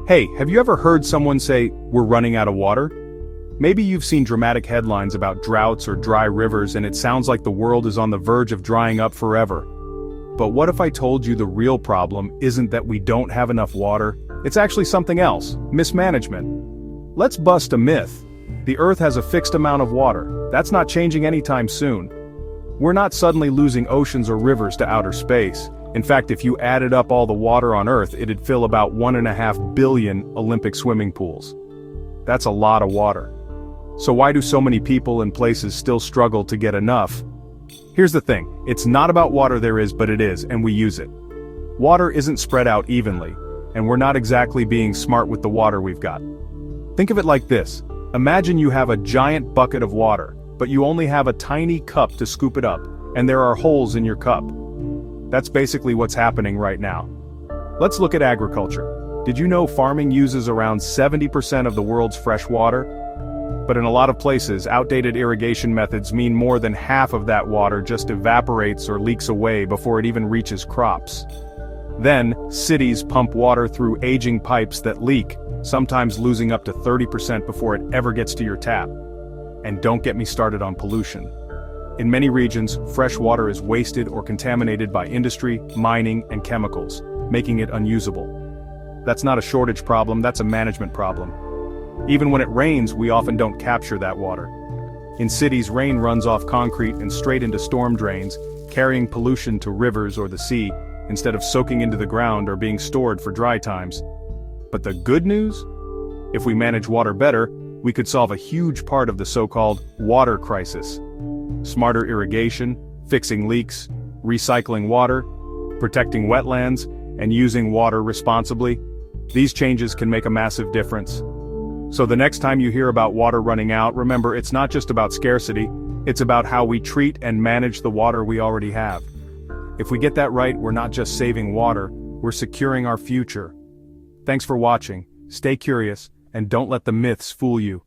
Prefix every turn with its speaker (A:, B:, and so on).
A: Hey, have you ever heard someone say, "We're running out of water"? Maybe you've seen dramatic headlines about droughts or dry rivers and it sounds like the world is on the verge of drying up forever. But what if I told you the real problem isn't that we don't have enough water, it's actually something else, mismanagement. Let's bust a myth. The Earth has a fixed amount of water, that's not changing anytime soon. We're not suddenly losing oceans or rivers to outer space. In fact, if you added up all the water on Earth, it'd fill about 1.5 billion Olympic swimming pools. That's a lot of water. So why do so many people and places still struggle to get enough? Here's the thing, it's not about water there is, but it is, and we use it. Water isn't spread out evenly, and we're not exactly being smart with the water we've got. Think of it like this. Imagine you have a giant bucket of water, but you only have a tiny cup to scoop it up, and there are holes in your cup. That's basically what's happening right now. Let's look at agriculture. Did you know farming uses around 70% of the world's fresh water? But in a lot of places, outdated irrigation methods mean more than half of that water just evaporates or leaks away before it even reaches crops. Then, cities pump water through aging pipes that leak, sometimes losing up to 30% before it ever gets to your tap. And don't get me started on pollution. In many regions, fresh water is wasted or contaminated by industry, mining, and chemicals, making it unusable. That's not a shortage problem, that's a management problem. Even when it rains, we often don't capture that water. In cities, rain runs off concrete and straight into storm drains, carrying pollution to rivers or the sea, instead of soaking into the ground or being stored for dry times. But the good news? If we manage water better, we could solve a huge part of the so-called water crisis. Smarter irrigation, fixing leaks, recycling water, protecting wetlands, and using water responsibly. These changes can make a massive difference. So the next time you hear about water running out, remember it's not just about scarcity, it's about how we treat and manage the water we already have. If we get that right, we're not just saving water, we're securing our future. Thanks for watching, stay curious, and don't let the myths fool you.